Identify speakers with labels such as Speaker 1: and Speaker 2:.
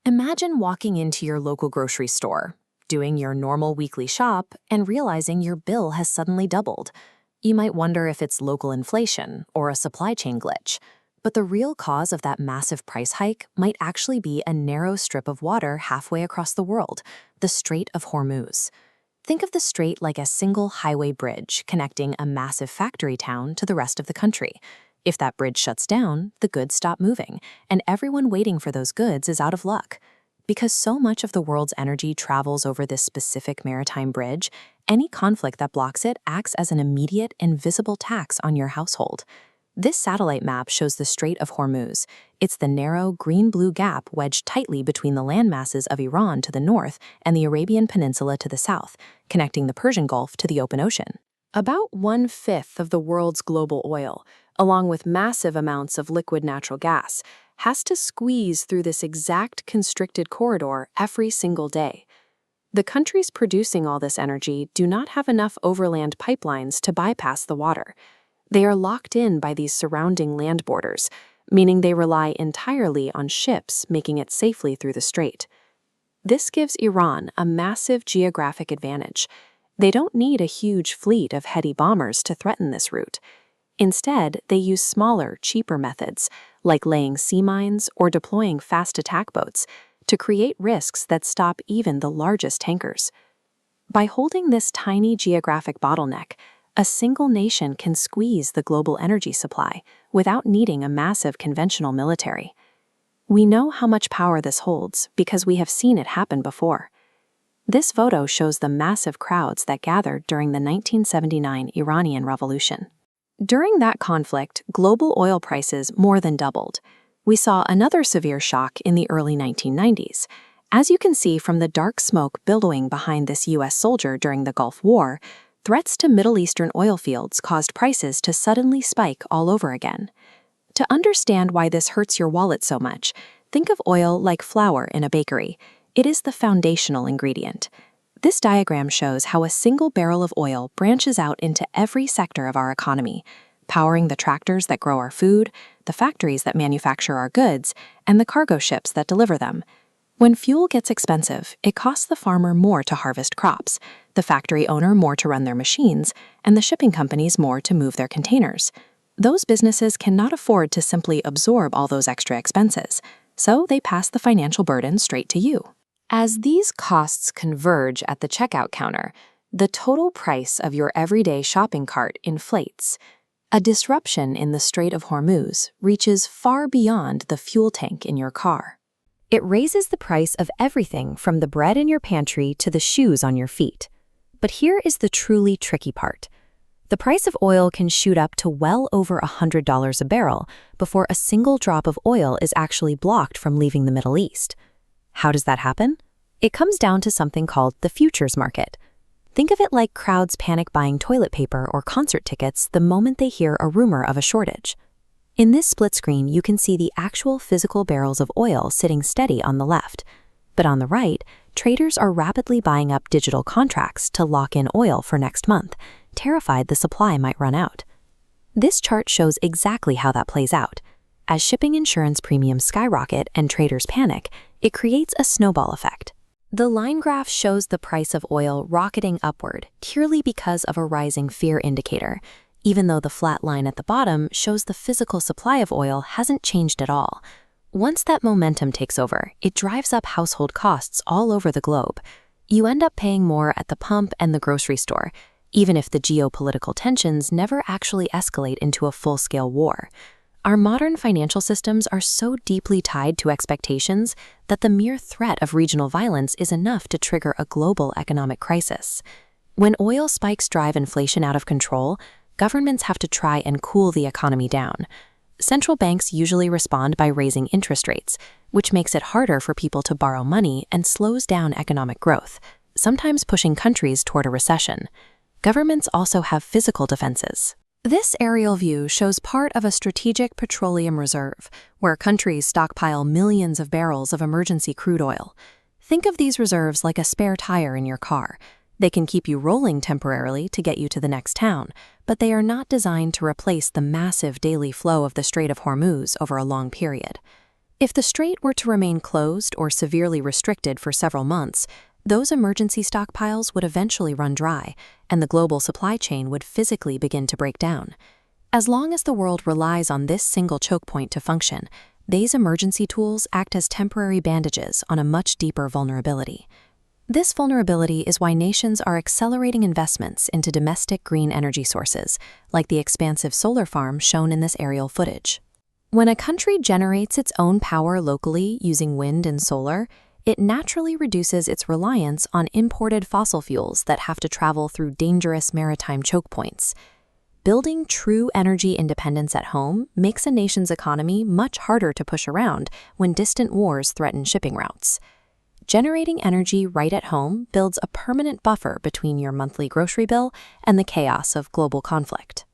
Speaker 1: Imagine walking into your local grocery store, doing your normal weekly shop, and realizing your bill has suddenly doubled. You might wonder if it's local inflation or a supply chain glitch. But the real cause of that massive price hike might actually be a narrow strip of water halfway across the world, the Strait of Hormuz. Think of the strait like a single highway bridge connecting a massive factory town to the rest of the country. If that bridge shuts down, the goods stop moving, and everyone waiting for those goods is out of luck. Because so much of the world's energy travels over this specific maritime bridge, any conflict that blocks it acts as an immediate and visible tax on your household. This satellite map shows the Strait of Hormuz. It's the narrow green-blue gap wedged tightly between the landmasses of Iran to the north and the Arabian Peninsula to the south, connecting the Persian Gulf to the open ocean. About 1/5 of the world's global oil, along with massive amounts of liquid natural gas, has to squeeze through this exact constricted corridor every single day. The countries producing all this energy do not have enough overland pipelines to bypass the water. They are locked in by these surrounding land borders, meaning they rely entirely on ships making it safely through the strait. This gives Iran a massive geographic advantage. They don't need a huge fleet of heady bombers to threaten this route. Instead, they use smaller, cheaper methods, like laying sea mines or deploying fast attack boats, to create risks that stop even the largest tankers. By holding this tiny geographic bottleneck, a single nation can squeeze the global energy supply without needing a massive conventional military. We know how much power this holds because we have seen it happen before. This photo shows the massive crowds that gathered during the 1979 Iranian Revolution. During that conflict, global oil prices more than doubled. We saw another severe shock in the early 1990s. As you can see from the dark smoke billowing behind this U.S. soldier during the Gulf War, threats to Middle Eastern oil fields caused prices to suddenly spike all over again. To understand why this hurts your wallet so much, think of oil like flour in a bakery. It is the foundational ingredient. This diagram shows how a single barrel of oil branches out into every sector of our economy, powering the tractors that grow our food, the factories that manufacture our goods, and the cargo ships that deliver them. When fuel gets expensive, it costs the farmer more to harvest crops, the factory owner more to run their machines, and the shipping companies more to move their containers. Those businesses cannot afford to simply absorb all those extra expenses, so they pass the financial burden straight to you. As these costs converge at the checkout counter, the total price of your everyday shopping cart inflates. A disruption in the Strait of Hormuz reaches far beyond the fuel tank in your car. It raises the price of everything from the bread in your pantry to the shoes on your feet. But here is the truly tricky part. The price of oil can shoot up to well over $100 a barrel before a single drop of oil is actually blocked from leaving the Middle East. How does that happen? It comes down to something called the futures market. Think of it like crowds panic buying toilet paper or concert tickets the moment they hear a rumor of a shortage. In this split screen, you can see the actual physical barrels of oil sitting steady on the left. But on the right, traders are rapidly buying up digital contracts to lock in oil for next month, terrified the supply might run out. This chart shows exactly how that plays out. As shipping insurance premiums skyrocket and traders panic, it creates a snowball effect. The line graph shows the price of oil rocketing upward purely because of a rising fear indicator, even though the flat line at the bottom shows the physical supply of oil hasn't changed at all. Once that momentum takes over, it drives up household costs all over the globe. You end up paying more at the pump and the grocery store, even if the geopolitical tensions never actually escalate into a full-scale war. Our modern financial systems are so deeply tied to expectations that the mere threat of regional violence is enough to trigger a global economic crisis. When oil spikes drive inflation out of control, governments have to try and cool the economy down. Central banks usually respond by raising interest rates, which makes it harder for people to borrow money and slows down economic growth, sometimes pushing countries toward a recession. Governments also have physical defenses. This aerial view shows part of a strategic petroleum reserve, where countries stockpile millions of barrels of emergency crude oil. Think of these reserves like a spare tire in your car. They can keep you rolling temporarily to get you to the next town, but they are not designed to replace the massive daily flow of the Strait of Hormuz over a long period. If the strait were to remain closed or severely restricted for several months, those emergency stockpiles would eventually run dry, and the global supply chain would physically begin to break down. As long as the world relies on this single choke point to function, these emergency tools act as temporary bandages on a much deeper vulnerability. This vulnerability is why nations are accelerating investments into domestic green energy sources, like the expansive solar farm shown in this aerial footage. When a country generates its own power locally using wind and solar, it naturally reduces its reliance on imported fossil fuels that have to travel through dangerous maritime choke points. Building true energy independence at home makes a nation's economy much harder to push around when distant wars threaten shipping routes. Generating energy right at home builds a permanent buffer between your monthly grocery bill and the chaos of global conflict.